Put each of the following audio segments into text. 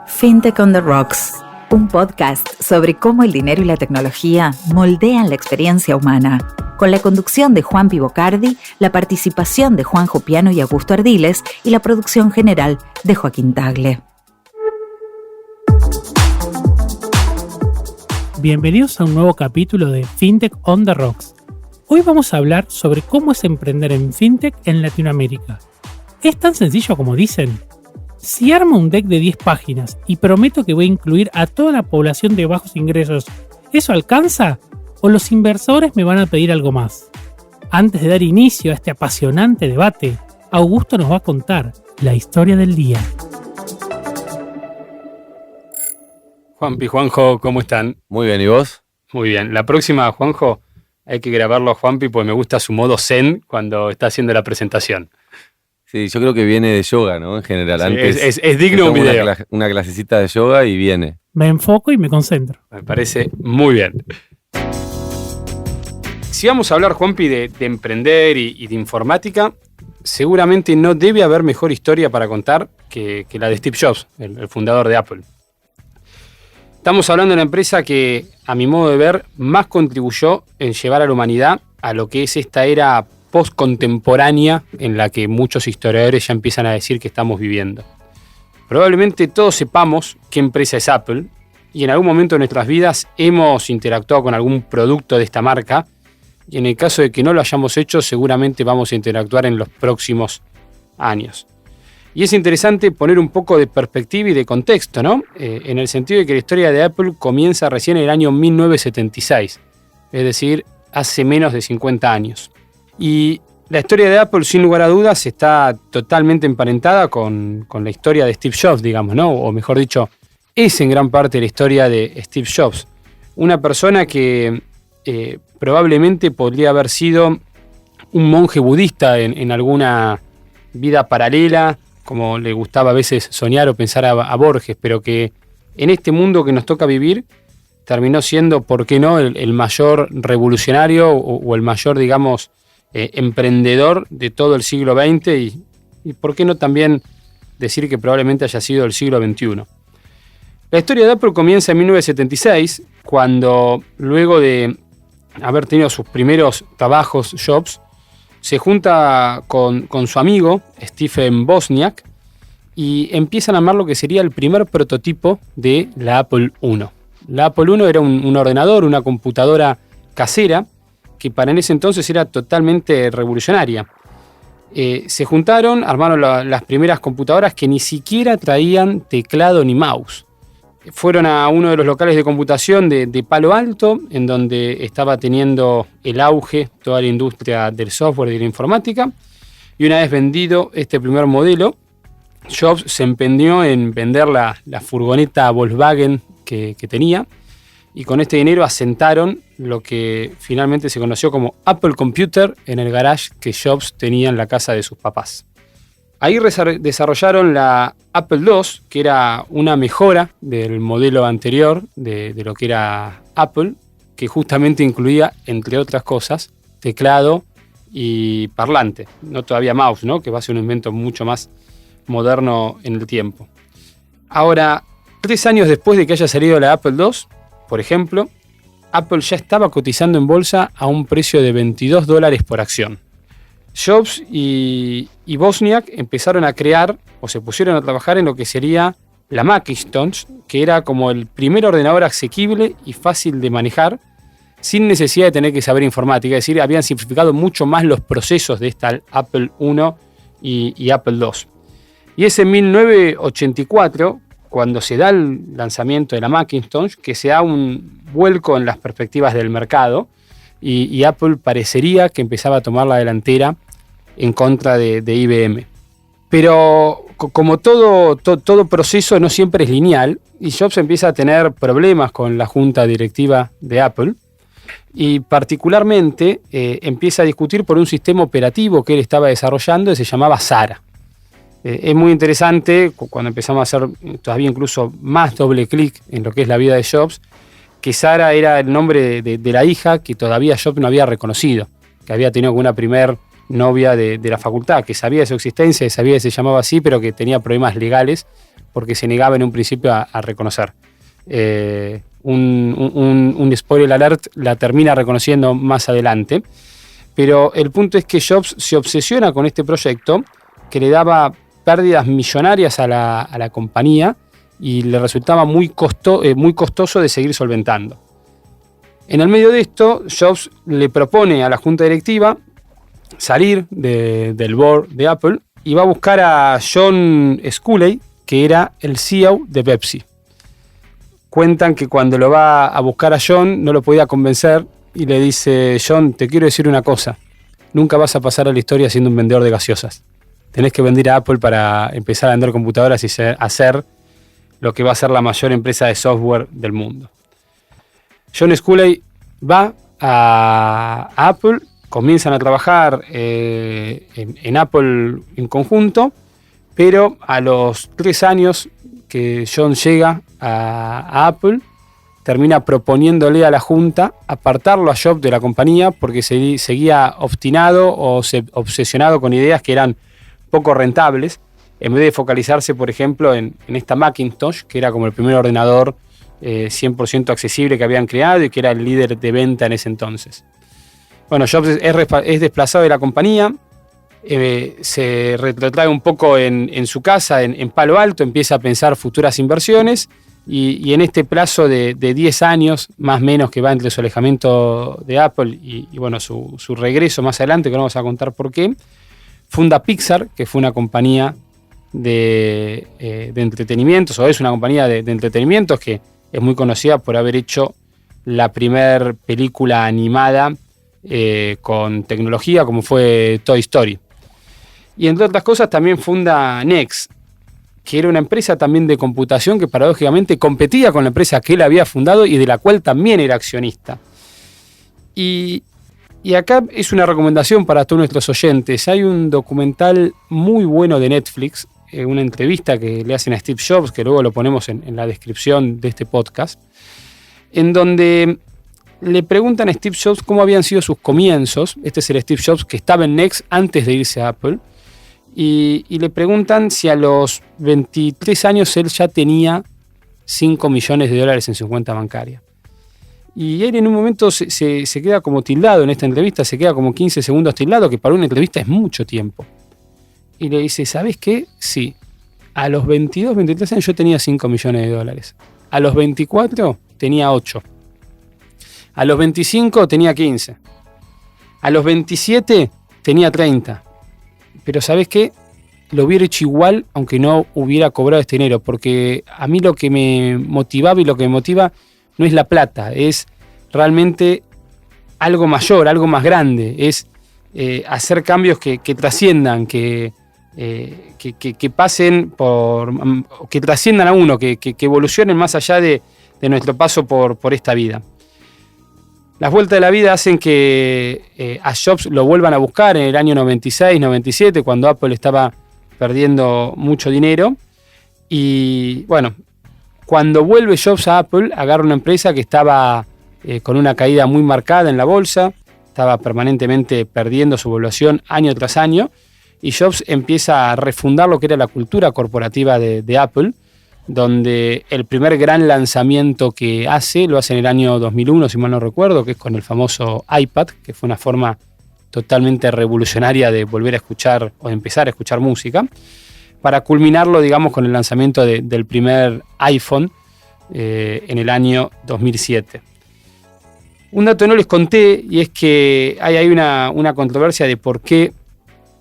FinTech on the Rocks, un podcast sobre cómo el dinero y la tecnología moldean la experiencia humana, con la conducción de Juan Pivocardi, la participación de Juanjo Piano y Augusto Ardiles y la producción general de Joaquín Tagle. Bienvenidos a un nuevo capítulo de FinTech on the Rocks. Hoy vamos a hablar sobre cómo es emprender en FinTech en Latinoamérica. ¿Es tan sencillo como dicen? Si armo un deck de 10 páginas y prometo que voy a incluir a toda la población de bajos ingresos, ¿eso alcanza? ¿O los inversores me van a pedir algo más? Antes de dar inicio a este apasionante debate, Augusto nos va a contar la historia del día. Juanpi, Juanjo, ¿cómo están? Muy bien, ¿y vos? Muy bien. La próxima, Juanjo, hay que grabarlo a Juanpi porque me gusta su modo zen cuando está haciendo la presentación. Sí, yo creo que viene de yoga, ¿no? En general, Sí, antes es digno un video. una clasecita de yoga y viene. Me enfoco y me concentro. Me parece muy bien. Si vamos a hablar, Juanpi, de emprender y de informática, seguramente no debe haber mejor historia para contar que la de Steve Jobs, el fundador de Apple. Estamos hablando de una empresa que, a mi modo de ver, más contribuyó en llevar a la humanidad a lo que es esta era post-contemporánea en la que muchos historiadores ya empiezan a decir que estamos viviendo. Probablemente todos sepamos qué empresa es Apple y en algún momento de nuestras vidas hemos interactuado con algún producto de esta marca y en el caso de que no lo hayamos hecho seguramente vamos a interactuar en los próximos años. Y es interesante poner un poco de perspectiva y de contexto, ¿no? En el sentido de que la historia de Apple comienza recién en el año 1976, es decir, hace menos de 50 años. Y la historia de Apple, sin lugar a dudas, está totalmente emparentada con la historia de Steve Jobs, digamos, ¿no? O mejor dicho, es en gran parte la historia de Steve Jobs. Una persona que probablemente podría haber sido un monje budista en alguna vida paralela, como le gustaba a veces soñar o pensar a Borges, pero que en este mundo que nos toca vivir terminó siendo, ¿por qué no?, el mayor revolucionario o el mayor, digamos, emprendedor de todo el siglo XX y por qué no también decir que probablemente haya sido el siglo XXI. La historia de Apple comienza en 1976, cuando luego de haber tenido sus primeros trabajos, Jobs, se junta con su amigo Stephen Wozniak y empiezan a armar lo que sería el primer prototipo de la Apple I. La Apple I era un ordenador, una computadora casera, que para en ese entonces era totalmente revolucionaria. Se juntaron, armaron las primeras computadoras que ni siquiera traían teclado ni mouse. Fueron a uno de los locales de computación de Palo Alto, en donde estaba teniendo el auge toda la industria del software y de la informática. Y una vez vendido este primer modelo, Jobs se empeñó en vender la furgoneta Volkswagen que tenía. Y con este dinero asentaron lo que finalmente se conoció como Apple Computer en el garage que Jobs tenía en la casa de sus papás. Ahí desarrollaron la Apple II, que era una mejora del modelo anterior de lo que era Apple, que justamente incluía, entre otras cosas, teclado y parlante. No todavía mouse, ¿no?, que va a ser un invento mucho más moderno en el tiempo. Ahora, 3 años después de que haya salido la Apple II, por ejemplo, Apple ya estaba cotizando en bolsa a un precio de $22 por acción. Jobs y Wozniak empezaron a crear o se pusieron a trabajar en lo que sería la Macintosh, que era como el primer ordenador asequible y fácil de manejar sin necesidad de tener que saber informática. Es decir, habían simplificado mucho más los procesos de esta Apple I y Apple II. Y es en 1984, cuando se da el lanzamiento de la Macintosh, que se da un vuelco en las perspectivas del mercado y Apple parecería que empezaba a tomar la delantera en contra de IBM. Pero como todo proceso no siempre es lineal y Jobs empieza a tener problemas con la junta directiva de Apple y particularmente empieza a discutir por un sistema operativo que él estaba desarrollando que se llamaba Sara. Es muy interesante cuando empezamos a hacer todavía incluso más doble clic en lo que es la vida de Jobs, que Sara era el nombre de la hija que todavía Jobs no había reconocido, que había tenido una primer novia de la facultad, que sabía de su existencia, sabía que se llamaba así, pero que tenía problemas legales porque se negaba en un principio a reconocer. Un spoiler alert, la termina reconociendo más adelante. Pero el punto es que Jobs se obsesiona con este proyecto que le daba pérdidas millonarias a la compañía y le resultaba muy costoso de seguir solventando. En el medio de esto, Jobs le propone a la junta directiva salir del board de Apple y va a buscar a John Sculley, que era el CEO de Pepsi. Cuentan que cuando lo va a buscar a John no lo podía convencer y le dice: John, te quiero decir una cosa, nunca vas a pasar a la historia siendo un vendedor de gaseosas. Tenés que vender a Apple para empezar a vender computadoras y hacer lo que va a ser la mayor empresa de software del mundo. John Sculley va a Apple, comienzan a trabajar en Apple en conjunto, pero a los 3 años que John llega a Apple, termina proponiéndole a la junta apartarlo a Jobs de la compañía porque seguía obstinado o obsesionado con ideas que eran poco rentables, en vez de focalizarse, por ejemplo, en esta Macintosh, que era como el primer ordenador 100% accesible que habían creado y que era el líder de venta en ese entonces. Bueno, Jobs es desplazado de la compañía, se retrotrae un poco en su casa, en Palo Alto, empieza a pensar futuras inversiones y en este plazo de 10 años, más o menos, que va entre su alejamiento de Apple y bueno, su regreso más adelante, que no vamos a contar por qué, funda Pixar, que fue una compañía de entretenimientos, o es una compañía de entretenimientos que es muy conocida por haber hecho la primer película animada con tecnología, como fue Toy Story. Y entre otras cosas también funda Next, que era una empresa también de computación que paradójicamente competía con la empresa que él había fundado y de la cual también era accionista. Y acá es una recomendación para todos nuestros oyentes. Hay un documental muy bueno de Netflix, una entrevista que le hacen a Steve Jobs, que luego lo ponemos en la descripción de este podcast, en donde le preguntan a Steve Jobs cómo habían sido sus comienzos. Este es el Steve Jobs que estaba en Next antes de irse a Apple. Y le preguntan si a los 23 años él ya tenía $5 millones en su cuenta bancaria. Y él en un momento se queda como tildado en esta entrevista, se queda como 15 segundos tildado, que para una entrevista es mucho tiempo. Y le dice: ¿sabes qué? Sí, a los 22, 23 años yo tenía $5 millones. A los 24 tenía 8. A los 25 tenía 15. A los 27 tenía 30. Pero ¿sabes qué? Lo hubiera hecho igual aunque no hubiera cobrado este dinero, porque a mí lo que me motivaba y lo que me motiva no es la plata, es realmente algo mayor, algo más grande, es hacer cambios que trasciendan, que pasen que trasciendan a uno, que evolucionen más allá de nuestro paso por esta vida. Las vueltas de la vida hacen que a Jobs lo vuelvan a buscar en el año 96, 97, cuando Apple estaba perdiendo mucho dinero. Y bueno, cuando vuelve Jobs a Apple, agarra una empresa que estaba con una caída muy marcada en la bolsa, estaba permanentemente perdiendo su valuación año tras año, y Jobs empieza a refundar lo que era la cultura corporativa de Apple, donde el primer gran lanzamiento que lo hace en el año 2001, si mal no recuerdo, que es con el famoso iPad, que fue una forma totalmente revolucionaria de volver a escuchar o de empezar a escuchar música, para culminarlo, digamos, con el lanzamiento del primer iPhone en el año 2007. Un dato no les conté, y es que hay una controversia de por qué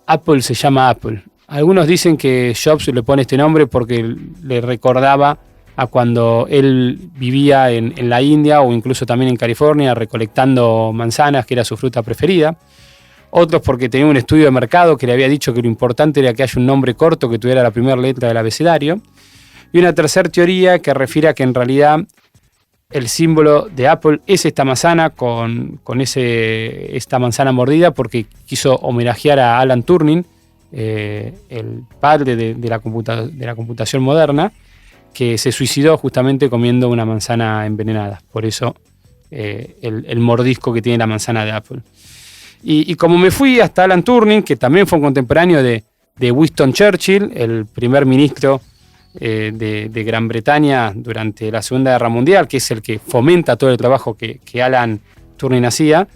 Apple se llama Apple. Algunos dicen que Jobs le pone este nombre porque le recordaba a cuando él vivía en la India o incluso también en California recolectando manzanas, que era su fruta preferida. Otros porque tenía un estudio de mercado que le había dicho que lo importante era que haya un nombre corto que tuviera la primera letra del abecedario. Y una tercera teoría que refiere a que en realidad el símbolo de Apple es esta manzana con esta manzana mordida, porque quiso homenajear a Alan Turing, el padre de la computación moderna, que se suicidó justamente comiendo una manzana envenenada. Por eso el mordisco que tiene la manzana de Apple. Y como me fui hasta Alan Turing, que también fue un contemporáneo de Winston Churchill, el primer ministro de Gran Bretaña durante la Segunda Guerra Mundial, que es el que fomenta todo el trabajo que Alan Turing hacía.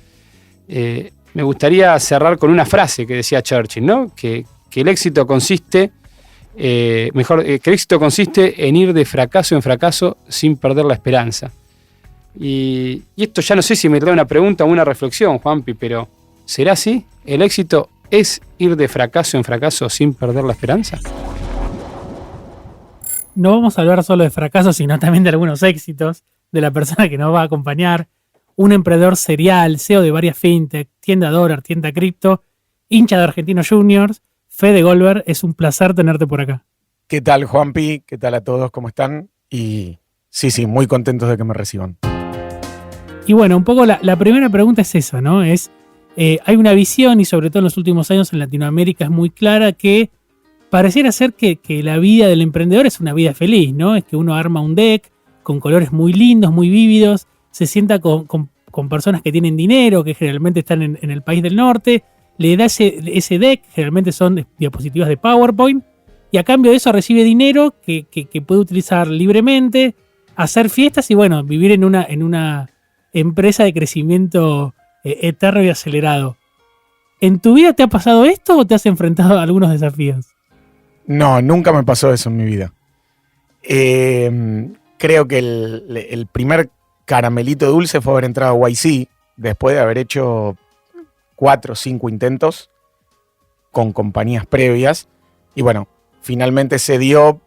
Me gustaría cerrar con una frase que decía Churchill, ¿no? Que el éxito consiste, que el éxito consiste en ir de fracaso en fracaso sin perder la esperanza. Y esto ya no sé si me trae una pregunta o una reflexión, Juanpi, pero ¿será así? ¿El éxito es ir de fracaso en fracaso sin perder la esperanza? No vamos a hablar solo de fracasos, sino también de algunos éxitos de la persona que nos va a acompañar. Un emprendedor serial, CEO de varias fintech, tienda dólar, tienda cripto, hincha de Argentinos Juniors, Fede Goldberg. Es un placer tenerte por acá. ¿Qué tal, Juanpi? ¿Qué tal a todos? ¿Cómo están? Y sí, muy contentos de que me reciban. Y bueno, un poco la primera pregunta es esa, ¿no? Hay una visión, y sobre todo en los últimos años en Latinoamérica es muy clara, que pareciera ser que la vida del emprendedor es una vida feliz, ¿no? Es que uno arma un deck con colores muy lindos, muy vívidos, se sienta con personas que tienen dinero, que generalmente están en el país del norte, le da ese deck, generalmente son diapositivas de PowerPoint, y a cambio de eso recibe dinero que puede utilizar libremente, hacer fiestas y bueno, vivir en una empresa de crecimiento eterno y acelerado. ¿En tu vida te ha pasado esto o te has enfrentado a algunos desafíos? No, nunca me pasó eso en mi vida. Creo que el primer caramelito dulce fue haber entrado a YC después de haber hecho 4 o 5 intentos con compañías previas. Y bueno, finalmente se dio,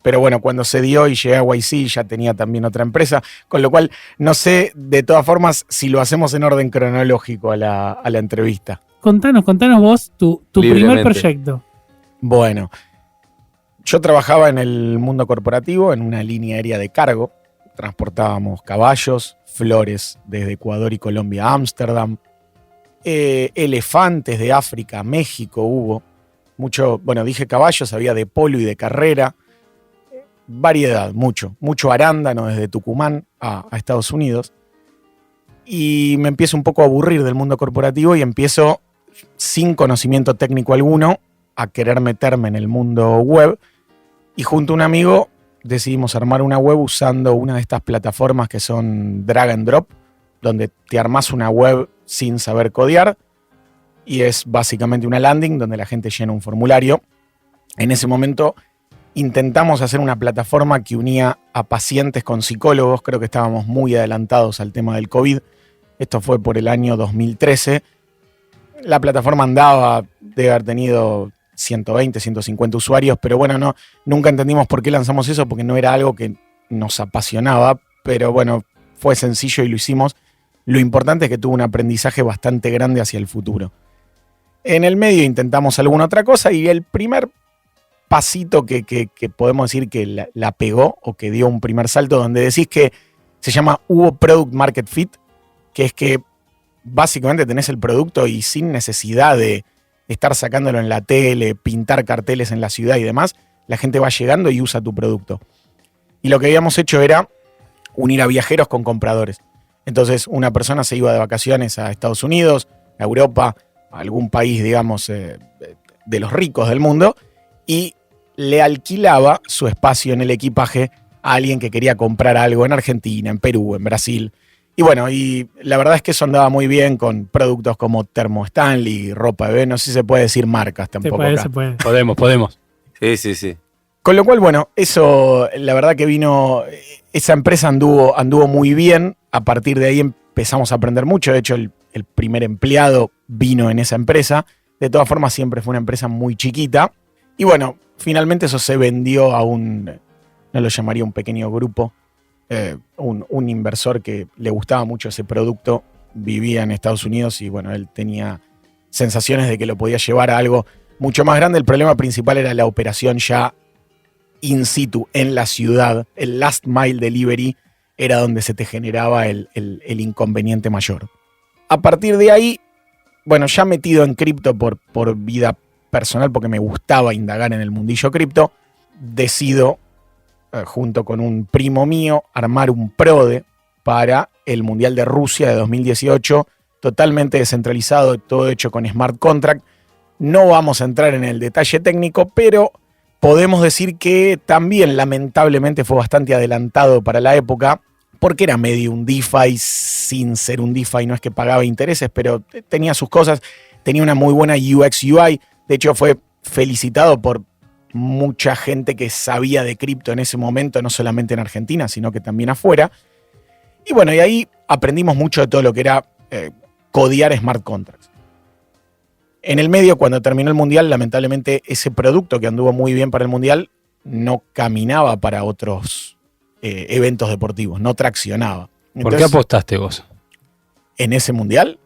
pero bueno, cuando se dio y llegué a YC ya tenía también otra empresa, con lo cual no sé de todas formas si lo hacemos en orden cronológico a la entrevista. Contanos vos tu primer proyecto. Bueno, yo trabajaba en el mundo corporativo en una línea aérea de cargo. Transportábamos caballos, flores desde Ecuador y Colombia a Ámsterdam, elefantes de África a México hubo. Mucho, bueno, dije caballos, había de polo y de carrera. Variedad, mucho arándano desde Tucumán a Estados Unidos. Y me empiezo un poco a aburrir del mundo corporativo y empiezo, sin conocimiento técnico alguno, a querer meterme en el mundo web. Y junto a un amigo decidimos armar una web usando una de estas plataformas que son drag and drop, donde te armás una web sin saber codear y es básicamente una landing donde la gente llena un formulario. En ese momento intentamos hacer una plataforma que unía a pacientes con psicólogos. Creo que estábamos muy adelantados al tema del COVID. Esto fue por el año 2013. La plataforma andaba, debe haber tenido 120, 150 usuarios, pero bueno, nunca entendimos por qué lanzamos eso, porque no era algo que nos apasionaba, pero bueno, fue sencillo y lo hicimos. Lo importante es que tuvo un aprendizaje bastante grande hacia el futuro. En el medio intentamos alguna otra cosa y el primer pasito que podemos decir que la pegó o que dio un primer salto, donde decís que se llama hubo Product Market Fit, que es que básicamente tenés el producto y sin necesidad de estar sacándolo en la tele, pintar carteles en la ciudad y demás, la gente va llegando y usa tu producto. Y lo que habíamos hecho era unir a viajeros con compradores. Entonces una persona se iba de vacaciones a Estados Unidos, a Europa, a algún país, digamos, de los ricos del mundo, y le alquilaba su espacio en el equipaje a alguien que quería comprar algo en Argentina, en Perú, en Brasil. Y bueno, y la verdad es que eso andaba muy bien con productos como Termo Stanley, ropa bebé, no sé si se puede decir marcas tampoco. Se puede. Podemos. Sí. Con lo cual, bueno, eso, la verdad que esa empresa anduvo muy bien. A partir de ahí empezamos a aprender mucho. De hecho, el primer empleado vino en esa empresa. De todas formas, siempre fue una empresa muy chiquita. Y bueno, finalmente eso se vendió a no lo llamaría un pequeño grupo, un inversor que le gustaba mucho ese producto, vivía en Estados Unidos y bueno, él tenía sensaciones de que lo podía llevar a algo mucho más grande. El problema principal era la operación ya in situ, en la ciudad. El last mile delivery era donde se te generaba el inconveniente mayor. A partir de ahí, bueno, ya metido en cripto por vida personal, porque me gustaba indagar en el mundillo cripto, decido, junto con un primo mío, armar un PRODE para el Mundial de Rusia de 2018, totalmente descentralizado, todo hecho con smart contract. No vamos a entrar en el detalle técnico, pero podemos decir que también lamentablemente fue bastante adelantado para la época, porque era medio un DeFi sin ser un DeFi, no es que pagaba intereses, pero tenía sus cosas, tenía una muy buena UX UI, de hecho fue felicitado por mucha gente que sabía de cripto en ese momento, no solamente en Argentina, sino que también afuera. Y bueno, y ahí aprendimos mucho de todo lo que era codear smart contracts. En el medio, cuando terminó el Mundial, lamentablemente ese producto que anduvo muy bien para el Mundial no caminaba para otros eventos deportivos, no traccionaba. ¿Por Entonces, qué apostaste vos? ¿En ese Mundial?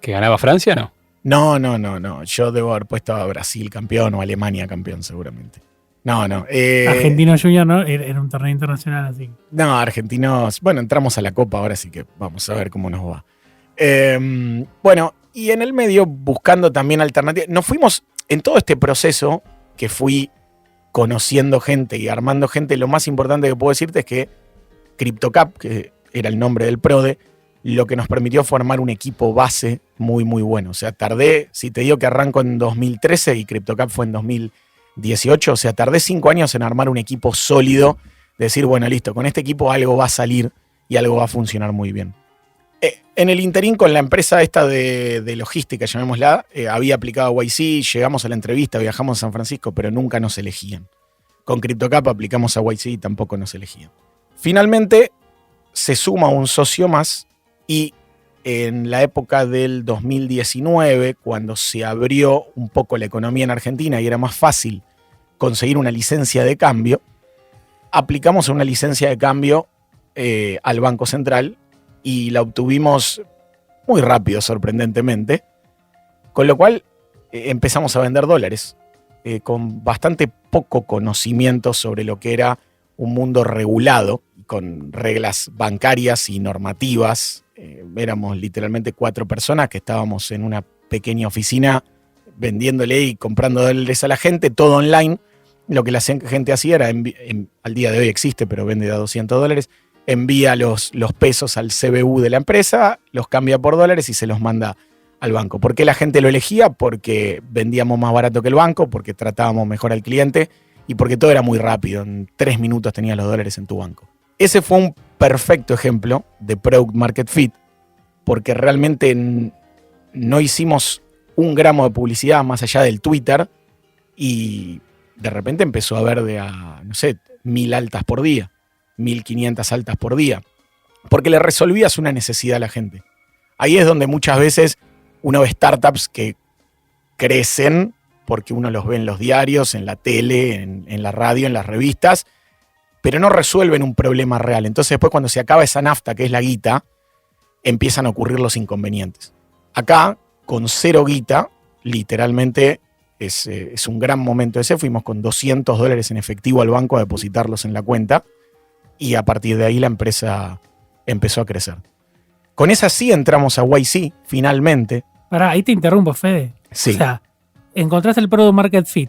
¿Que ganaba Francia, no? No. Yo debo haber puesto a Brasil campeón o Alemania campeón seguramente. No. Argentino Junior, ¿no? Era un torneo internacional así. No, argentinos. Bueno, entramos a la Copa ahora, así que vamos a ver cómo nos va. Bueno, y en el medio, buscando también alternativas. Nos fuimos en todo este proceso que fui conociendo gente y armando gente. Lo más importante que puedo decirte es que CryptoCap, que era el nombre del PRODE, lo que nos permitió formar un equipo base muy, muy bueno. O sea, si te digo que arranco en 2013 y CryptoCap fue en 2018, o sea, tardé 5 años en armar un equipo sólido, decir, bueno, listo, con este equipo algo va a salir y algo va a funcionar muy bien. En el interín, con la empresa esta de logística, llamémosla, había aplicado a YC, llegamos a la entrevista, viajamos a San Francisco, pero nunca nos elegían. Con CryptoCap aplicamos a YC y tampoco nos elegían. Finalmente, se suma un socio más y en la época del 2019, cuando se abrió un poco la economía en Argentina y era más fácil conseguir una licencia de cambio, aplicamos a una licencia de cambio al Banco Central y la obtuvimos muy rápido, sorprendentemente, con lo cual empezamos a vender dólares, con bastante poco conocimiento sobre lo que era un mundo regulado, con reglas bancarias y normativas. Éramos literalmente 4 personas que estábamos en una pequeña oficina vendiéndole y comprando dólares a la gente, todo online. Lo que la gente hacía era, al día de hoy existe, pero vende a $200, envía los pesos al CBU de la empresa, los cambia por dólares y se los manda al banco. ¿Por qué la gente lo elegía? Porque vendíamos más barato que el banco, porque tratábamos mejor al cliente y porque todo era muy rápido. En 3 minutos tenías los dólares en tu banco. Ese fue un perfecto ejemplo de Product Market Fit, porque realmente no hicimos un gramo de publicidad más allá del Twitter y de repente empezó a haber 1.000 altas por día, 1.500 altas por día, porque le resolvías una necesidad a la gente. Ahí es donde muchas veces uno ve startups que crecen porque uno los ve en los diarios, en la tele, en la radio, en las revistas, pero no resuelven un problema real. Entonces después, cuando se acaba esa nafta, que es la guita, empiezan a ocurrir los inconvenientes. Acá, con 0 guita, literalmente es un gran momento ese. Fuimos con $200 en efectivo al banco a depositarlos en la cuenta y a partir de ahí la empresa empezó a crecer. Con esa sí entramos a YC, finalmente. Pará, ahí te interrumpo, Fede. Sí. O sea, encontraste el Product Market Fit,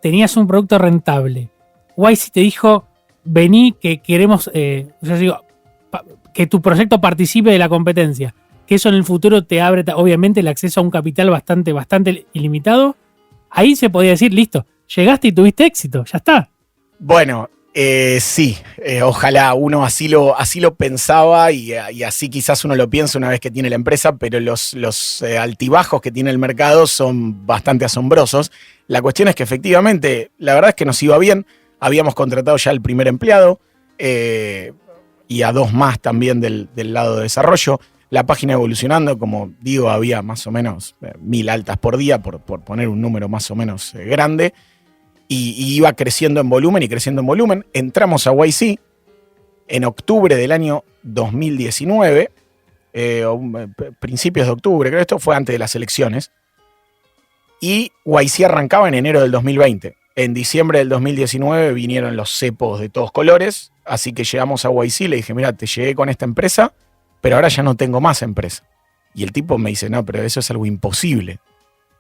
tenías un producto rentable. YC te dijo, vení que queremos, que tu proyecto participe de la competencia. Que eso en el futuro te abre, obviamente, el acceso a un capital bastante ilimitado. Ahí se podía decir, listo, llegaste y tuviste éxito, ya está. Bueno, sí, ojalá uno así lo pensaba y así quizás uno lo piensa una vez que tiene la empresa, pero los altibajos que tiene el mercado son bastante asombrosos. La cuestión es que efectivamente, la verdad es que nos iba bien. Habíamos contratado ya al primer empleado y a 2 más también del lado de desarrollo. La página evolucionando, como digo, había más o menos 1.000 altas por día, por poner un número más o menos grande. Y iba creciendo en volumen y creciendo en volumen. Entramos a YC en octubre del año 2019, principios de octubre, creo que esto fue antes de las elecciones. Y YC arrancaba en enero del 2020. En diciembre del 2019 vinieron los cepos de todos colores, así que llegamos a YC, le dije, mira, te llegué con esta empresa, pero ahora ya no tengo más empresa. Y el tipo me dice, no, pero eso es algo imposible.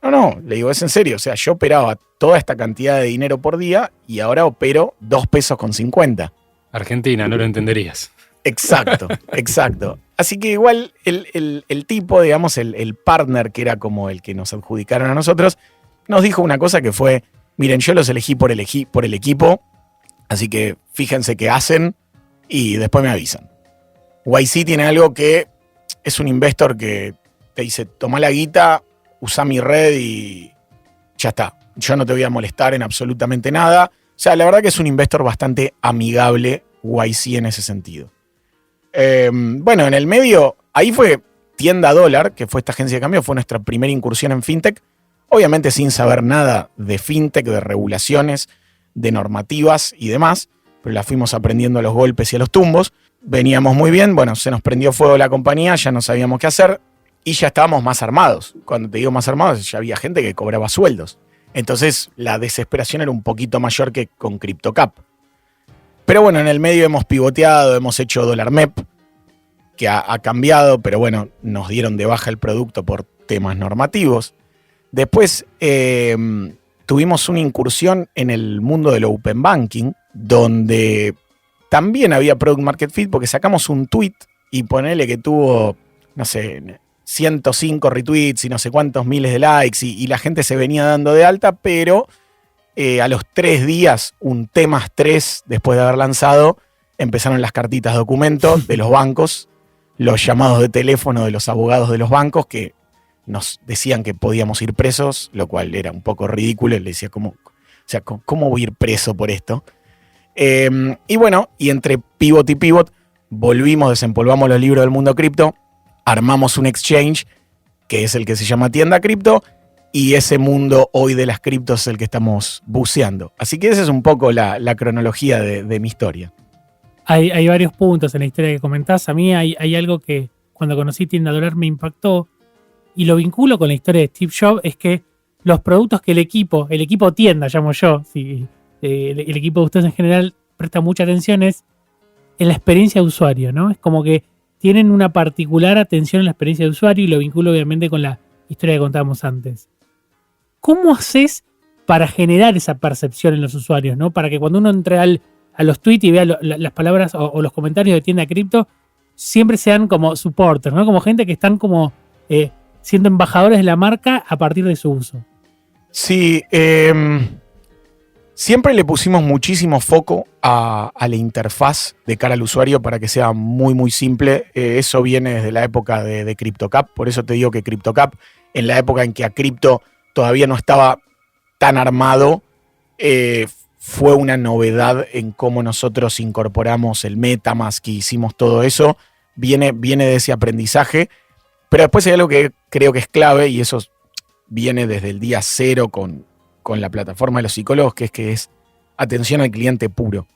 No, le digo, es en serio, o sea, yo operaba toda esta cantidad de dinero por día y ahora opero 2.50 pesos. Argentina, no lo entenderías. Exacto. Así que igual el tipo, digamos, el partner que era como el que nos adjudicaron a nosotros, nos dijo una cosa que fue, Miren, yo los elegí por el equipo, así que fíjense qué hacen y después me avisan. YC tiene algo que es un investor que te dice, toma la guita, usa mi red y ya está. Yo no te voy a molestar en absolutamente nada. O sea, la verdad que es un investor bastante amigable, YC, en ese sentido. Bueno, en el medio, ahí fue Tienda Dólar, que fue esta agencia de cambio, fue nuestra primera incursión en fintech. Obviamente sin saber nada de fintech, de regulaciones, de normativas y demás, pero la fuimos aprendiendo a los golpes y a los tumbos. Veníamos muy bien, bueno, se nos prendió fuego la compañía, ya no sabíamos qué hacer y ya estábamos más armados. Cuando te digo más armados, ya había gente que cobraba sueldos. Entonces la desesperación era un poquito mayor que con CryptoCap. Pero bueno, en el medio hemos pivoteado, hemos hecho DollarMep, que ha cambiado, pero bueno, nos dieron de baja el producto por temas normativos. Después tuvimos una incursión en el mundo del Open Banking, donde también había Product Market Fit, porque sacamos un tweet y ponele que tuvo, no sé, 105 retweets y no sé cuántos miles de likes y la gente se venía dando de alta, pero a los 3 días, un T+3 después de haber lanzado, empezaron las cartitas documento de los bancos, los llamados de teléfono de los abogados de los bancos que nos decían que podíamos ir presos, lo cual era un poco ridículo. Le decía, ¿cómo voy a ir preso por esto? Y bueno, y entre pivot y pivot, desempolvamos los libros del mundo cripto, armamos un exchange, que es el que se llama Tienda Cripto, y ese mundo hoy de las criptos es el que estamos buceando. Así que esa es un poco la cronología de mi historia. Hay varios puntos en la historia que comentás. A mí hay algo que cuando conocí Tienda Dólar me impactó, y lo vinculo con la historia de Steve Jobs, es que los productos que el equipo tienda, llamo yo, el equipo de ustedes en general presta mucha atención, es en la experiencia de usuario, ¿no? Es como que tienen una particular atención en la experiencia de usuario y lo vinculo obviamente con la historia que contábamos antes. ¿Cómo haces para generar esa percepción en los usuarios, ¿no? Para que cuando uno entre a los tweets y vea las palabras o los comentarios de Tienda Cripto, siempre sean como supporters, ¿no? Como gente que están como siendo embajadores de la marca a partir de su uso. Sí, siempre le pusimos muchísimo foco a la interfaz de cara al usuario para que sea muy, muy simple. Eso viene desde la época de CryptoCap. Por eso te digo que CryptoCap, en la época en que a Crypto todavía no estaba tan armado, fue una novedad en cómo nosotros incorporamos el MetaMask y hicimos todo eso. Viene de ese aprendizaje. Pero después hay algo que creo que es clave, y eso viene desde el día cero con la plataforma de los psicólogos, que es atención al cliente puro.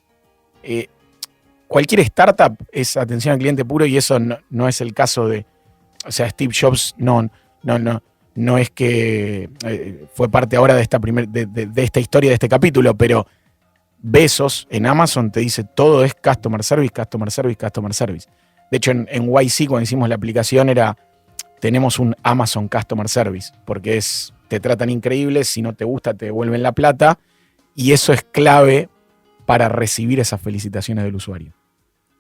Cualquier startup es atención al cliente puro, y eso no es el caso de... O sea, Steve Jobs no es que fue parte ahora de esta historia, de este capítulo, pero Bezos en Amazon te dice todo es Customer Service, Customer Service, Customer Service. De hecho, en YC, cuando hicimos la aplicación, tenemos un Amazon Customer Service, porque te tratan increíble, si no te gusta te devuelven la plata, y eso es clave para recibir esas felicitaciones del usuario.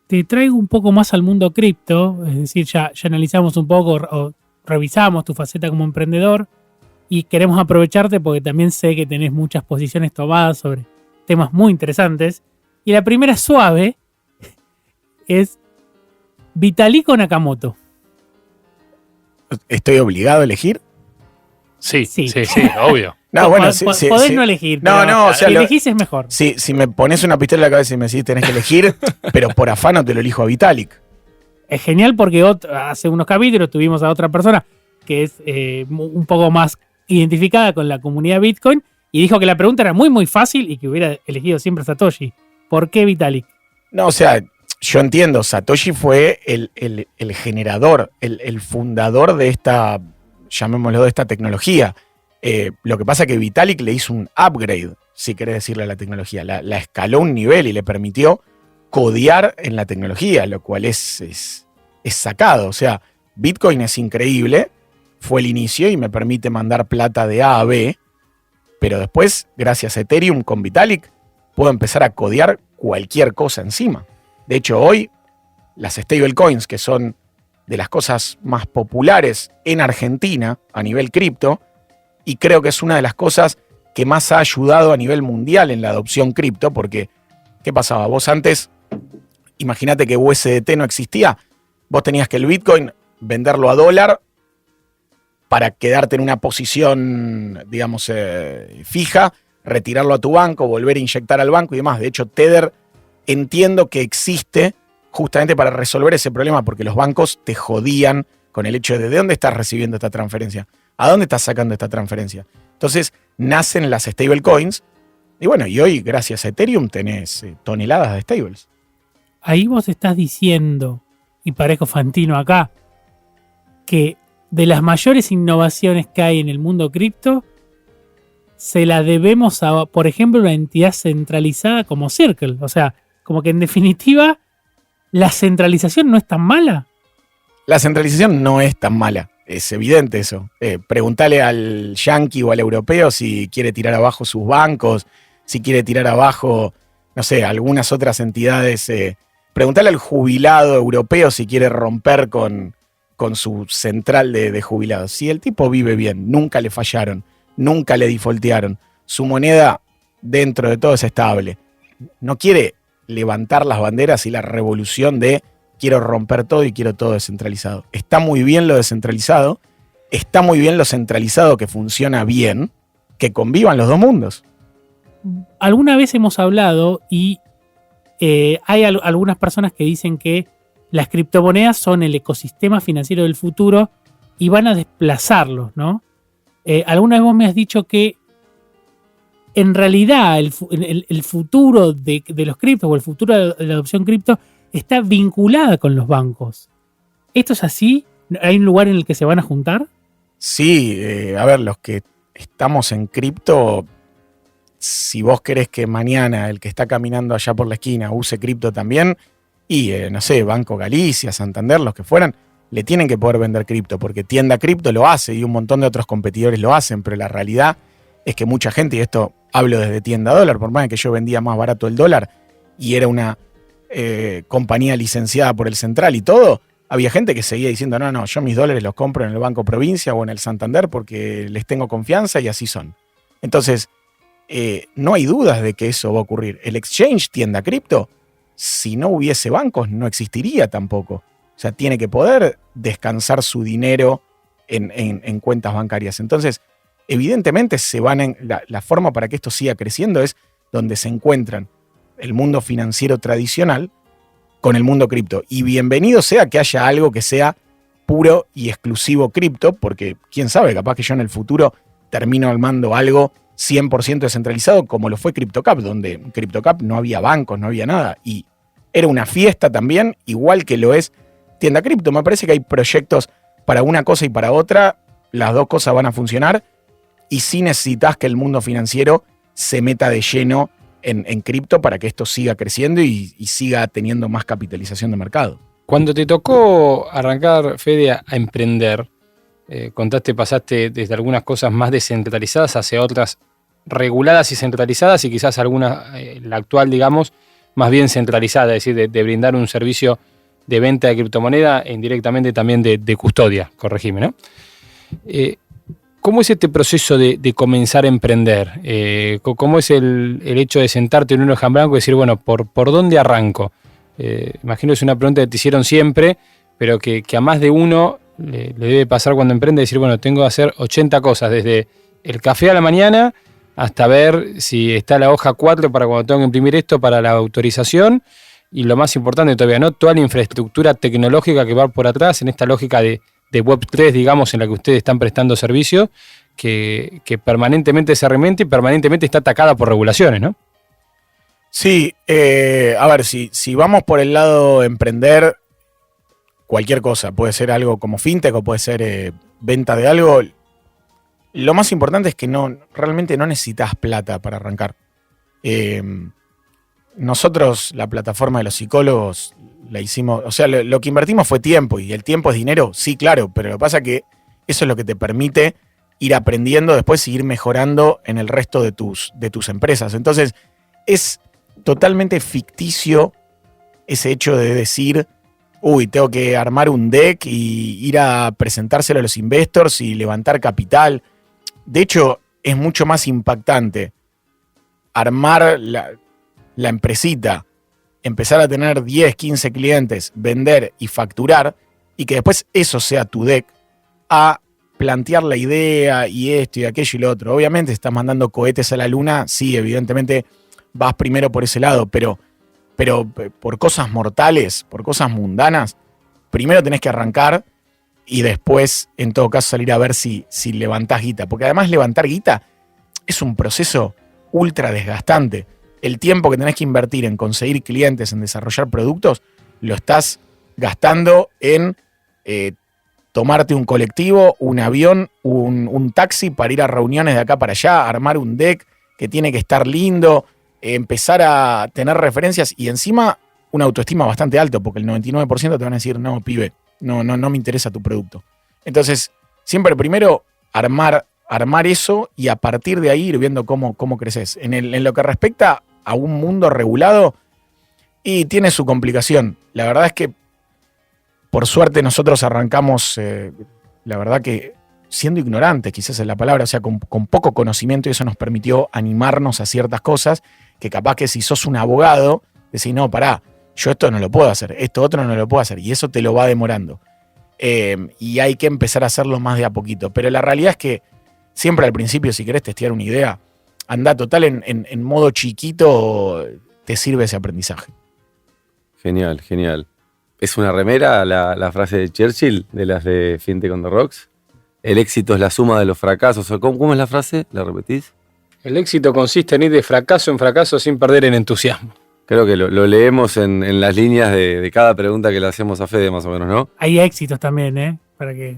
Te traigo un poco más al mundo cripto, es decir, ya analizamos un poco o revisamos tu faceta como emprendedor y queremos aprovecharte porque también sé que tenés muchas posiciones tomadas sobre temas muy interesantes. Y la primera suave es Vitalik o Nakamoto. ¿Estoy obligado a elegir? Sí, obvio. No, bueno, podés no elegir. No, o sea, si elegís es mejor. Si me pones una pistola en la cabeza y me decís tenés que elegir, pero por afano te lo elijo a Vitalik. Es genial porque hace unos capítulos tuvimos a otra persona que es un poco más identificada con la comunidad Bitcoin y dijo que la pregunta era muy muy fácil y que hubiera elegido siempre a Satoshi. ¿Por qué Vitalik? No, o sea, yo entiendo, Satoshi fue el generador, el fundador de esta, llamémoslo, de esta tecnología. Lo que pasa es que Vitalik le hizo un upgrade, si querés decirle, a la tecnología. La escaló a un nivel y le permitió codear en la tecnología, lo cual es sacado. O sea, Bitcoin es increíble, fue el inicio y me permite mandar plata de A a B, pero después, gracias a Ethereum con Vitalik, puedo empezar a codear cualquier cosa encima. De hecho, hoy las stablecoins, que son de las cosas más populares en Argentina a nivel cripto, y creo que es una de las cosas que más ha ayudado a nivel mundial en la adopción cripto, porque ¿qué pasaba? Vos antes, imagínate que USDT no existía, vos tenías que el Bitcoin venderlo a dólar para quedarte en una posición, digamos, fija, retirarlo a tu banco, volver a inyectar al banco y demás. De hecho, Tether entiendo que existe justamente para resolver ese problema, porque los bancos te jodían con el hecho de dónde estás recibiendo esta transferencia, a dónde estás sacando esta transferencia. Entonces nacen las stablecoins y bueno, y hoy gracias a Ethereum tenés toneladas de stables. Ahí vos estás diciendo, y parezco Fantino acá, que de las mayores innovaciones que hay en el mundo cripto se la debemos a, por ejemplo, una entidad centralizada como Circle. O sea, como que en definitiva la centralización no es tan mala. La centralización no es tan mala, es evidente eso. Preguntale al yanqui o al europeo si quiere tirar abajo sus bancos, si quiere tirar abajo, no sé, algunas otras entidades. Preguntale al jubilado europeo si quiere romper con su central de jubilados. Si el tipo vive bien, nunca le fallaron, nunca le defaultearon, su moneda dentro de todo es estable. No quiere levantar las banderas y la revolución de quiero romper todo y quiero todo descentralizado. Está muy bien lo descentralizado, está muy bien lo centralizado que funciona bien, que convivan los dos mundos. Alguna vez hemos hablado y hay algunas personas que dicen que las criptomonedas son el ecosistema financiero del futuro y van a desplazarlos, ¿no? Alguna vez vos me has dicho que en realidad el futuro de los criptos o el futuro de la adopción cripto está vinculada con los bancos. ¿Esto es así? ¿Hay un lugar en el que se van a juntar? Sí, a ver, los que estamos en cripto, si vos querés que mañana el que está caminando allá por la esquina use cripto también, y no sé, Banco Galicia, Santander, los que fueran, le tienen que poder vender cripto, porque Tienda Cripto lo hace y un montón de otros competidores lo hacen, pero la realidad es que mucha gente, y esto hablo desde Tienda Dólar, por más que yo vendía más barato el dólar y era una compañía licenciada por el Central y todo, había gente que seguía diciendo, no, yo mis dólares los compro en el Banco Provincia o en el Santander porque les tengo confianza y así son. Entonces, no hay dudas de que eso va a ocurrir. El exchange Tienda Cripto, si no hubiese bancos, no existiría tampoco. O sea, tiene que poder descansar su dinero en cuentas bancarias. Entonces, evidentemente la forma para que esto siga creciendo es donde se encuentran el mundo financiero tradicional con el mundo cripto. Y bienvenido sea que haya algo que sea puro y exclusivo cripto, porque quién sabe, capaz que yo en el futuro termino armando algo 100% descentralizado como lo fue CryptoCap, donde en CryptoCap no había bancos, no había nada. Y era una fiesta también, igual que lo es Tienda Cripto. Me parece que hay proyectos para una cosa y para otra, las dos cosas van a funcionar, y sí necesitas que el mundo financiero se meta de lleno en cripto para que esto siga creciendo y siga teniendo más capitalización de mercado. Cuando te tocó arrancar, Fede, a emprender, pasaste desde algunas cosas más descentralizadas hacia otras reguladas y centralizadas, y quizás alguna, la actual, digamos, más bien centralizada, es decir, de brindar un servicio de venta de criptomoneda e indirectamente también de custodia, corregime, ¿no? ¿Cómo es este proceso de comenzar a emprender? ¿Cómo es el hecho de sentarte en un hoja en blanco y decir, bueno, ¿por dónde arranco? Imagino que es una pregunta que te hicieron siempre, pero que a más de uno le debe pasar cuando emprende, decir, bueno, tengo que hacer 80 cosas, desde el café a la mañana hasta ver si está la hoja 4 para cuando tengo que imprimir esto para la autorización, y lo más importante todavía, ¿no? Toda la infraestructura tecnológica que va por atrás en esta lógica de Web3, digamos, en la que ustedes están prestando servicio, que permanentemente se reinventa y permanentemente está atacada por regulaciones, ¿no? Sí, a ver, si vamos por el lado de emprender, cualquier cosa, puede ser algo como fintech o puede ser venta de algo. Lo más importante es que realmente no necesitas plata para arrancar. Nosotros, la plataforma de los psicólogos, la hicimos, o sea, lo que invertimos fue tiempo, y el tiempo es dinero, sí, claro, pero lo que pasa es que eso es lo que te permite ir aprendiendo después y ir mejorando en el resto de tus empresas. Entonces, es totalmente ficticio ese hecho de decir, tengo que armar un deck y ir a presentárselo a los investors y levantar capital. De hecho, es mucho más impactante armar la empresita, empezar a tener 10, 15 clientes, vender y facturar, y que después eso sea tu deck, a plantear la idea y esto y aquello y lo otro. Obviamente estás mandando cohetes a la luna, sí, evidentemente vas primero por ese lado, pero por cosas mortales, por cosas mundanas, primero tenés que arrancar y después, en todo caso, salir a ver si levantás guita. Porque además levantar guita es un proceso ultra desgastante. El tiempo que tenés que invertir en conseguir clientes, en desarrollar productos, lo estás gastando en tomarte un colectivo, un avión, un taxi para ir a reuniones de acá para allá, armar un deck que tiene que estar lindo, empezar a tener referencias y encima una autoestima bastante alta, porque el 99% te van a decir, no, pibe, no me interesa tu producto. Entonces, siempre primero armar eso y a partir de ahí ir viendo cómo creces. En lo que respecta a un mundo regulado, y tiene su complicación. La verdad es que, por suerte, nosotros arrancamos, la verdad que siendo ignorantes, quizás es la palabra, o sea, con poco conocimiento, y eso nos permitió animarnos a ciertas cosas que capaz que si sos un abogado, decís, no, pará, yo esto no lo puedo hacer, esto otro no lo puedo hacer, y eso te lo va demorando. Y hay que empezar a hacerlo más de a poquito. Pero la realidad es que siempre al principio, si querés testear una idea, anda total en modo chiquito, te sirve ese aprendizaje. Genial, genial. ¿Es una remera la frase de Churchill, de las de Fintech on the Rocks? El éxito es la suma de los fracasos. ¿Cómo es la frase? ¿La repetís? El éxito consiste en ir de fracaso en fracaso sin perder el entusiasmo. Creo que lo leemos en las líneas de cada pregunta que le hacemos a Fede, más o menos, ¿no? Hay éxitos también, para que...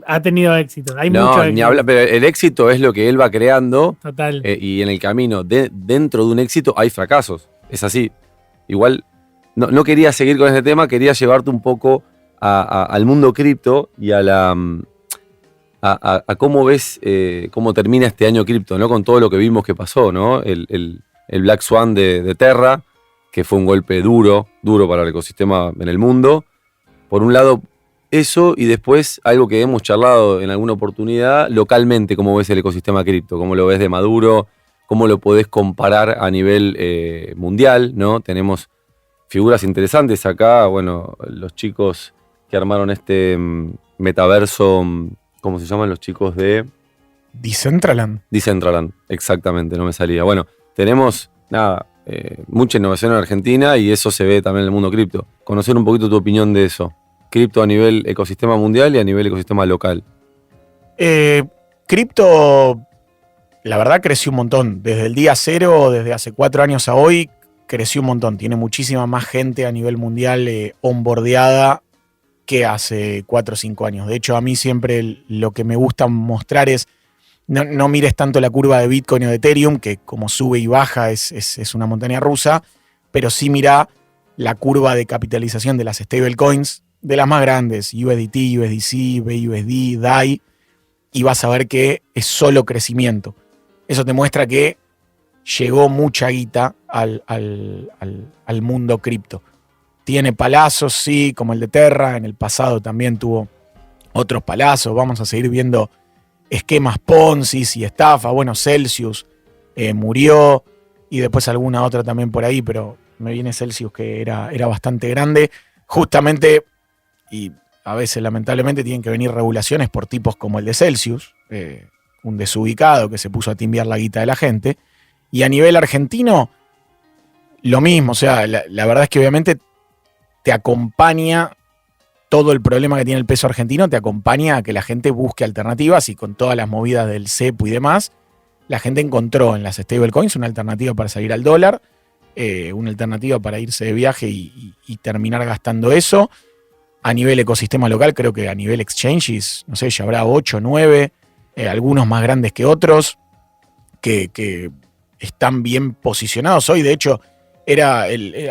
Ha tenido éxito, hay mucho éxito. Ni habla, pero el éxito es lo que él va creando. Total. Y en el camino, dentro de un éxito, hay fracasos. Es así. Igual, no quería seguir con este tema, quería llevarte un poco al mundo cripto y a cómo ves cómo termina este año cripto, ¿no? Con todo lo que vimos que pasó, ¿no? El Black Swan de Terra, que fue un golpe duro para el ecosistema en el mundo. Por un lado, eso, y después algo que hemos charlado en alguna oportunidad, localmente, cómo ves el ecosistema cripto, cómo lo ves de maduro, cómo lo podés comparar a nivel mundial, ¿no? Tenemos figuras interesantes acá, bueno, los chicos que armaron este metaverso, ¿cómo se llaman los chicos de...? Decentraland, exactamente, no me salía. Bueno, tenemos, mucha innovación en Argentina y eso se ve también en el mundo cripto. Conocer un poquito tu opinión de eso. Cripto a nivel ecosistema mundial y a nivel ecosistema local. Cripto, la verdad, creció un montón. Desde el día cero, desde hace 4 años a hoy, creció un montón. Tiene muchísima más gente a nivel mundial onboardeada que hace 4 o 5 años. De hecho, a mí siempre lo que me gusta mostrar es, no mires tanto la curva de Bitcoin o de Ethereum, que como sube y baja es una montaña rusa, pero sí mira la curva de capitalización de las stablecoins, de las más grandes, USDT, USDC, BUSD, DAI, y vas a ver que es solo crecimiento. Eso te muestra que llegó mucha guita al mundo cripto. Tiene palazos, sí, como el de Terra, en el pasado también tuvo otros palazos, vamos a seguir viendo esquemas Ponzi y estafa. Bueno, Celsius murió, y después alguna otra también por ahí, pero me viene Celsius, que era bastante grande. Justamente, y a veces lamentablemente tienen que venir regulaciones por tipos como el de Celsius, un desubicado que se puso a timbiar la guita de la gente. Y a nivel argentino, lo mismo. O sea, la verdad es que obviamente te acompaña todo el problema que tiene el peso argentino, te acompaña a que la gente busque alternativas, y con todas las movidas del cepo y demás, la gente encontró en las stablecoins una alternativa para salir al dólar, una alternativa para irse de viaje y terminar gastando eso. A nivel ecosistema local, creo que a nivel exchanges, no sé, ya habrá 8 o 9, algunos más grandes que otros, que están bien posicionados hoy. De hecho,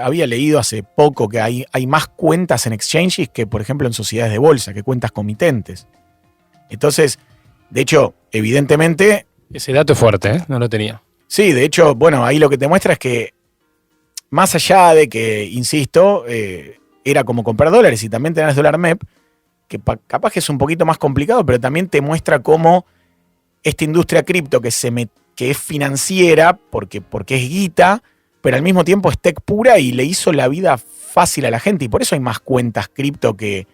había leído hace poco que hay más cuentas en exchanges que, por ejemplo, en sociedades de bolsa, que cuentas comitentes. Entonces, de hecho, evidentemente... Ese dato es fuerte, no lo tenía. Sí, de hecho, bueno, ahí lo que te muestra es que, más allá de que, insisto, era como comprar dólares y también tenés dólar MEP, que capaz que es un poquito más complicado, pero también te muestra cómo esta industria cripto que es financiera porque es guita, pero al mismo tiempo es tech pura y le hizo la vida fácil a la gente. Y por eso hay más cuentas cripto que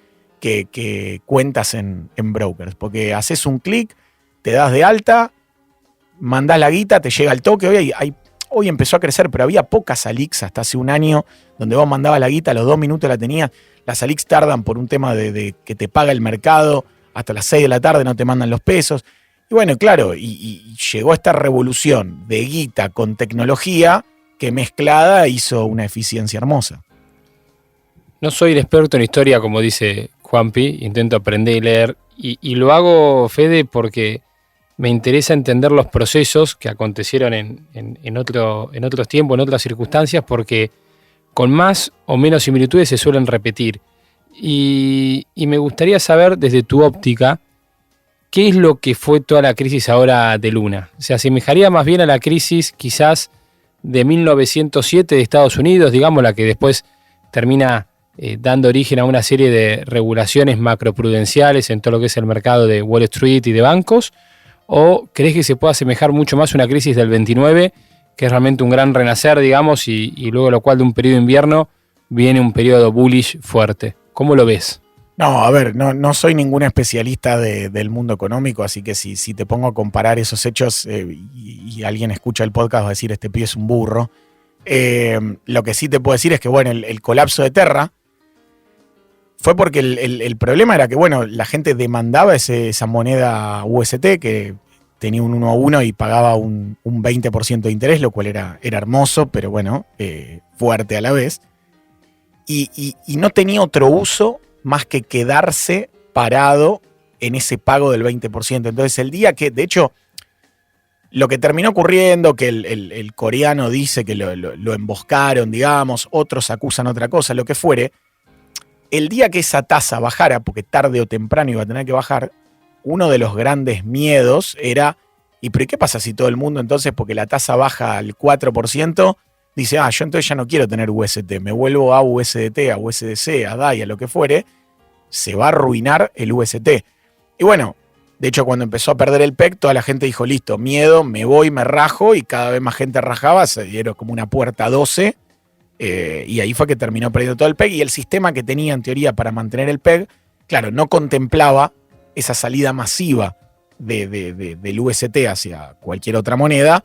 cuentas en brokers. Porque haces un clic, te das de alta, mandás la guita, te llega al toque. Hoy empezó a crecer, pero había pocas Alix hasta hace un año, donde vos mandabas la guita, a los 2 minutos la tenías. Las Alix tardan por un tema de que te paga el mercado, hasta las 6 de la tarde no te mandan los pesos. Y bueno, claro, y llegó esta revolución de guita con tecnología que mezclada hizo una eficiencia hermosa. No soy el experto en historia, como dice Juanpi, intento aprender y leer, y lo hago, Fede, porque me interesa entender los procesos que acontecieron en otros tiempos, en otras circunstancias, porque con más o menos similitudes se suelen repetir. Y me gustaría saber, desde tu óptica, ¿qué es lo que fue toda la crisis ahora de Luna? ¿Se asemejaría más bien a la crisis quizás de 1907 de Estados Unidos, digamos, la que después termina dando origen a una serie de regulaciones macroprudenciales en todo lo que es el mercado de Wall Street y de bancos? ¿O crees que se puede asemejar mucho más a una crisis del 29, que es realmente un gran renacer, digamos, y luego lo cual de un periodo de invierno viene un periodo bullish fuerte? ¿Cómo lo ves? No, a ver, no soy ningún especialista del mundo económico, así que si te pongo a comparar esos hechos y alguien escucha el podcast va a decir, este pibe es un burro. Lo que sí te puedo decir es que, bueno, el colapso de Terra fue porque el problema era que, bueno, la gente demandaba esa moneda UST que tenía un 1 a 1 y pagaba un 20% de interés, lo cual era hermoso, pero bueno, fuerte a la vez. Y no tenía otro uso más que quedarse parado en ese pago del 20%. Entonces, el día que, de hecho, lo que terminó ocurriendo, que el coreano dice que lo emboscaron, digamos, otros acusan otra cosa, lo que fuere, el día que esa tasa bajara, porque tarde o temprano iba a tener que bajar, uno de los grandes miedos era, ¿y pero qué pasa si todo el mundo entonces, porque la tasa baja al 4%, dice, yo entonces ya no quiero tener UST, me vuelvo a USDT, a USDC, a DAI, a lo que fuere, se va a arruinar el UST. Y bueno, de hecho cuando empezó a perder el PEC, toda la gente dijo, listo, miedo, me voy, me rajo, y cada vez más gente rajaba, se dieron como una puerta 12, y ahí fue que terminó perdiendo todo el PEG, y el sistema que tenía en teoría para mantener el PEG, claro, no contemplaba esa salida masiva del UST hacia cualquier otra moneda,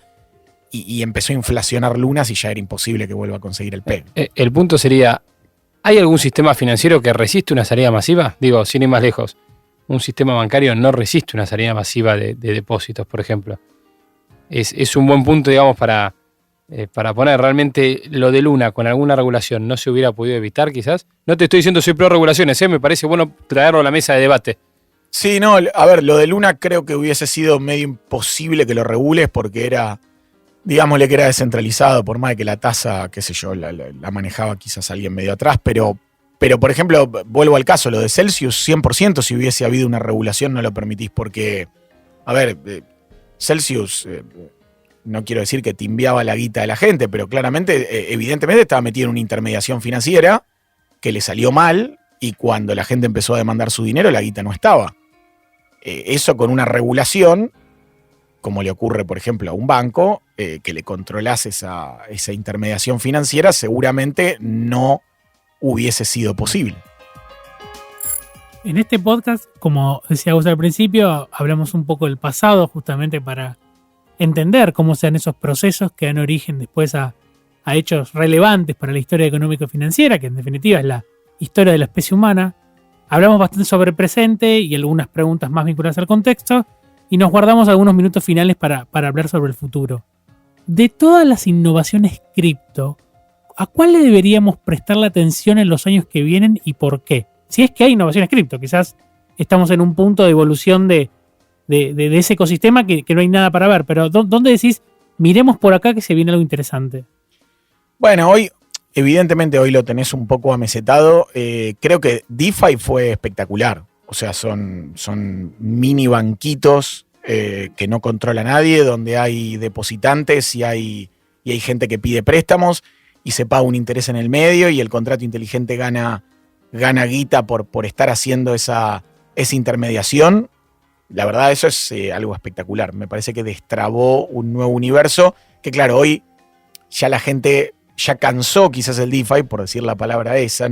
y empezó a inflacionar lunas y ya era imposible que vuelva a conseguir el PEG. El punto sería, ¿hay algún sistema financiero que resiste una salida masiva? Digo, sin ir más lejos, un sistema bancario no resiste una salida masiva de depósitos, por ejemplo. Es un buen punto, digamos, para poner realmente lo de Luna con alguna regulación no se hubiera podido evitar, quizás. No te estoy diciendo soy pro regulaciones, me parece bueno traerlo a la mesa de debate. Sí, no, a ver, lo de Luna creo que hubiese sido medio imposible que lo regules porque era, digámosle que era descentralizado, por más de que la tasa, qué sé yo, la manejaba quizás alguien medio atrás, pero por ejemplo, vuelvo al caso, lo de Celsius, 100% si hubiese habido una regulación no lo permitís porque, a ver, Celsius, no quiero decir que timbiaba la guita de la gente, pero claramente, evidentemente estaba metido en una intermediación financiera que le salió mal y cuando la gente empezó a demandar su dinero, la guita no estaba. Eso con una regulación, como le ocurre, por ejemplo, a un banco, que le controlase esa intermediación financiera, seguramente no hubiese sido posible. En este podcast, como decía Gus al principio, hablamos un poco del pasado justamente para entender cómo se dan esos procesos que dan origen después a hechos relevantes para la historia económico-financiera, que en definitiva es la historia de la especie humana. Hablamos bastante sobre el presente y algunas preguntas más vinculadas al contexto y nos guardamos algunos minutos finales para hablar sobre el futuro. De todas las innovaciones cripto, ¿a cuál le deberíamos prestar la atención en los años que vienen y por qué? Si es que hay innovaciones cripto, quizás estamos en un punto de evolución de ese ecosistema que no hay nada para ver, pero ¿dónde decís, miremos por acá que se viene algo interesante? Bueno, evidentemente hoy lo tenés un poco amesetado. Creo que DeFi fue espectacular. O sea, son mini banquitos que no controla nadie, donde hay depositantes y hay gente que pide préstamos y se paga un interés en el medio y el contrato inteligente gana guita por estar haciendo esa intermediación. La verdad, eso es algo espectacular. Me parece que destrabó un nuevo universo que, claro, hoy ya la gente ya cansó quizás el DeFi, por decir la palabra esa,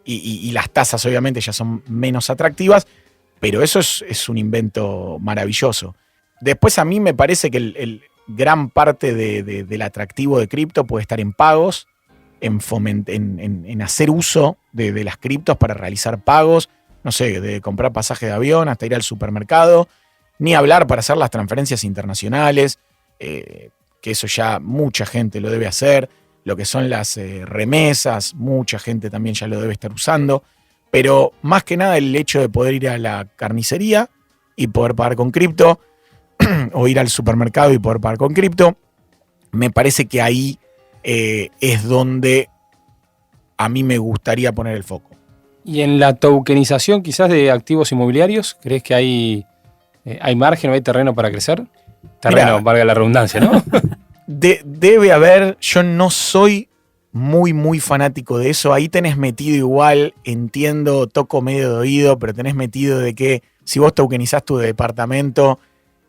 y las tasas obviamente ya son menos atractivas, pero eso es un invento maravilloso. Después a mí me parece que el gran parte del atractivo de cripto puede estar en pagos, en hacer uso de las criptos para realizar pagos, no sé, de comprar pasaje de avión hasta ir al supermercado, ni hablar para hacer las transferencias internacionales, que eso ya mucha gente lo debe hacer, lo que son las remesas, mucha gente también ya lo debe estar usando, pero más que nada el hecho de poder ir a la carnicería y poder pagar con cripto, o ir al supermercado y poder pagar con cripto, me parece que ahí es donde a mí me gustaría poner el foco. Y en la tokenización quizás de activos inmobiliarios, ¿crees que hay margen o hay terreno para crecer? Terreno, mirá, valga la redundancia, ¿no? Debe haber, yo no soy muy fanático de eso. Ahí tenés metido igual, entiendo, toco medio de oído, pero tenés metido de que si vos tokenizás tu departamento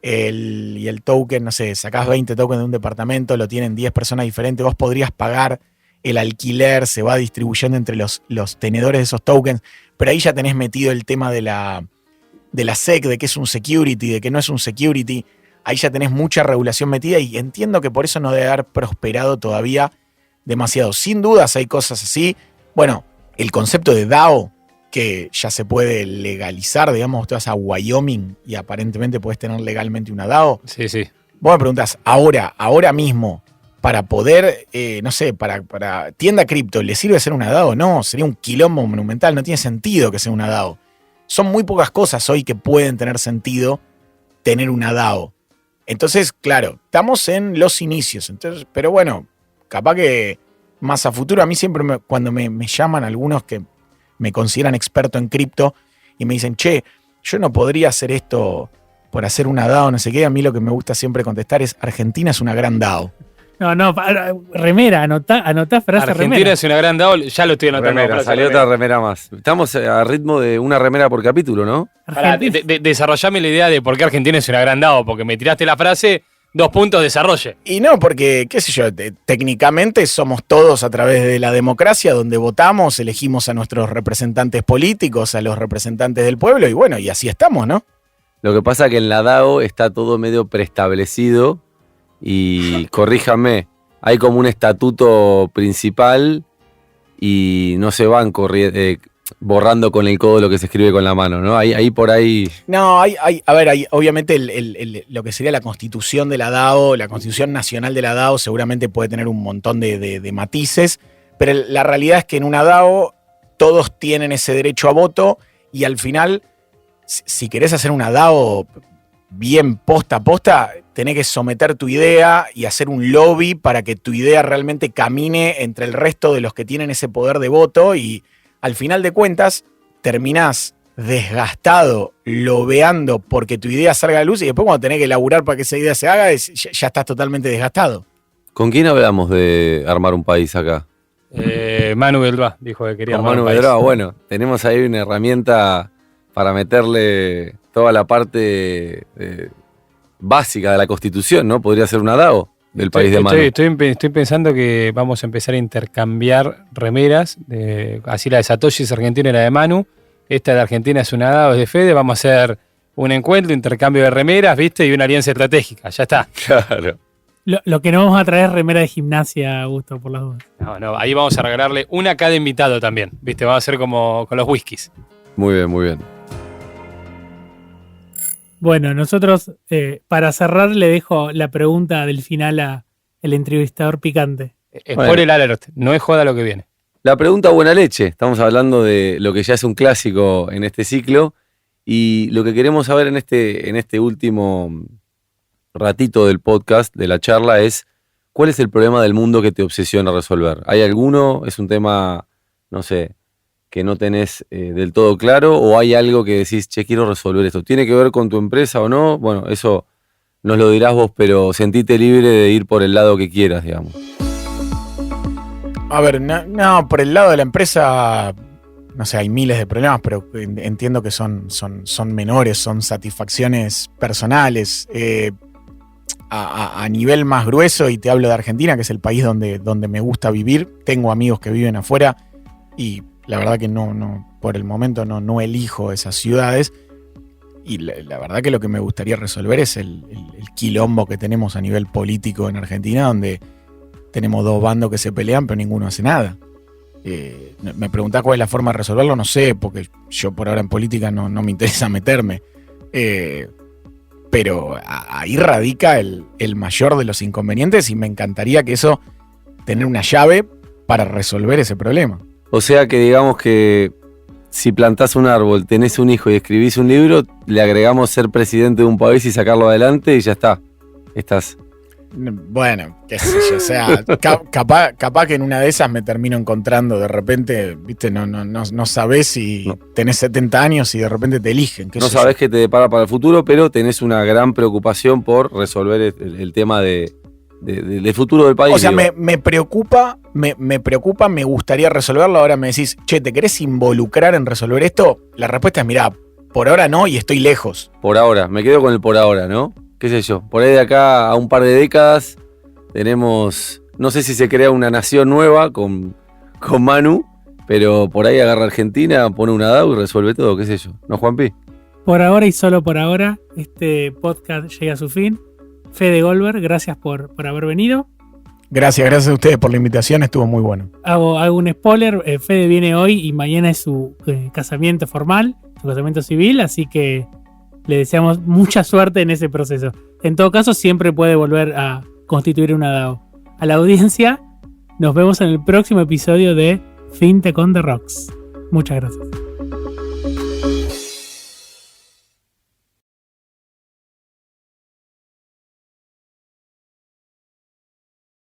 y el token, no sé, sacás 20 tokens de un departamento, lo tienen 10 personas diferentes, vos podrías pagar el alquiler, se va distribuyendo entre los tenedores de esos tokens, pero ahí ya tenés metido el tema de la SEC, de que es un security, de que no es un security. Ahí ya tenés mucha regulación metida y entiendo que por eso no debe haber prosperado todavía demasiado. Sin dudas hay cosas así. Bueno, el concepto de DAO, que ya se puede legalizar, digamos, vos te vas a Wyoming y aparentemente podés tener legalmente una DAO. Sí. Vos me preguntás, ahora mismo, para poder, no sé, para tienda cripto, ¿le sirve ser una DAO? No, sería un quilombo monumental, no tiene sentido que sea una DAO. Son muy pocas cosas hoy que pueden tener sentido tener una DAO. Entonces, claro, estamos en los inicios. Entonces, pero bueno, capaz que más a futuro, a mí siempre cuando me llaman algunos que me consideran experto en cripto y me dicen, che, yo no podría hacer esto por hacer una DAO, no sé qué, a mí lo que me gusta siempre contestar es, Argentina es una gran DAO. No, remera, anotá frase Argentina remera. es una gran DAO, ya lo estoy anotando. Remera, salió otra remera más. Estamos a ritmo de una remera por capítulo, ¿no? Pará, desarrollame la idea de por qué Argentina es una gran DAO, porque me tiraste la frase, 2 puntos, desarrolle. Y no, porque, qué sé yo, técnicamente somos todos a través de la democracia, donde votamos, elegimos a nuestros representantes políticos, a los representantes del pueblo, y bueno, y así estamos, ¿no? Lo que pasa es que en la DAO está todo medio preestablecido y, corríjame, hay como un estatuto principal y no se van borrando con el codo lo que se escribe con la mano, ¿no? Ahí por ahí... No, hay obviamente lo que sería la constitución de la DAO, la constitución nacional de la DAO seguramente puede tener un montón de matices, pero la realidad es que en una DAO todos tienen ese derecho a voto y al final, si querés hacer una DAO bien posta a posta, tenés que someter tu idea y hacer un lobby para que tu idea realmente camine entre el resto de los que tienen ese poder de voto y al final de cuentas terminás desgastado, lobeando porque tu idea salga a la luz y después cuando tenés que laburar para que esa idea se haga, ya estás totalmente desgastado. ¿Con quién hablamos de armar un país acá? Manu Beltrá dijo que quería armar Manu un país. Beltrá, bueno, tenemos ahí una herramienta para meterle toda la parte básica de la Constitución, ¿no? Podría ser una DAO del país de Manu. Estoy pensando que vamos a empezar a intercambiar remeras, así la de Satoshi es argentina y la de Manu, esta de Argentina es una DAO, es de Fede, vamos a hacer un encuentro, intercambio de remeras, ¿viste? Y una alianza estratégica, ya está. Claro. Lo que no vamos a traer es remera de gimnasia, Augusto, por las dudas. No, ahí vamos a regalarle una a cada invitado también, ¿viste? Va a ser como con los whiskies. Muy bien, muy bien. Bueno, nosotros, para cerrar, le dejo la pregunta del final al entrevistador picante. Spoiler alert, no es joda lo que viene. La pregunta buena leche. Estamos hablando de lo que ya es un clásico en este ciclo y lo que queremos saber en este último ratito del podcast, de la charla, es ¿cuál es el problema del mundo que te obsesiona resolver? ¿Hay alguno? ¿Es un tema, no sé, que no tenés del todo claro? ¿O hay algo que decís, che, quiero resolver esto? ¿Tiene que ver con tu empresa o no? Bueno, eso nos lo dirás vos, pero sentite libre de ir por el lado que quieras, digamos. A ver, no, por el lado de la empresa, no sé, hay miles de problemas, pero entiendo que son menores, son satisfacciones personales. A nivel más grueso, y te hablo de Argentina, que es el país donde me gusta vivir, tengo amigos que viven afuera y la verdad que no por el momento no elijo esas ciudades. Y la verdad que lo que me gustaría resolver es el quilombo que tenemos a nivel político en Argentina, donde tenemos dos bandos que se pelean, pero ninguno hace nada. Me preguntás cuál es la forma de resolverlo, no sé, porque yo por ahora en política no me interesa meterme. Pero ahí radica el mayor de los inconvenientes y me encantaría que eso, tener una llave para resolver ese problema. O sea que digamos que si plantás un árbol, tenés un hijo y escribís un libro, le agregamos ser presidente de un país y sacarlo adelante y ya está. Estás. Bueno, qué sé yo, o sea, capaz que en una de esas me termino encontrando de repente, viste, no sabés si tenés 70 años y de repente te eligen. No sabés qué te depara para el futuro, pero tenés una gran preocupación por resolver el tema del futuro del país. O sea, me preocupa, me gustaría resolverlo. Ahora me decís, che, ¿te querés involucrar en resolver esto? La respuesta es, mirá, por ahora no y estoy lejos. Por ahora, me quedo con el por ahora, ¿no? Qué sé yo, por ahí de acá a un par de décadas tenemos, no sé si se crea una nación nueva con Manu, pero por ahí agarra Argentina, pone una DAO y resuelve todo, qué sé yo. ¿No, Juanpi? Por ahora y solo por ahora, este podcast llega a su fin. Fede Goldberg, gracias por haber venido. Gracias a ustedes por la invitación, estuvo muy bueno. Hago un spoiler, Fede viene hoy y mañana es su casamiento formal, su casamiento civil, así que le deseamos mucha suerte en ese proceso. En todo caso, siempre puede volver a constituir una DAO. A la audiencia, nos vemos en el próximo episodio de FinTech on the Rocks. Muchas gracias.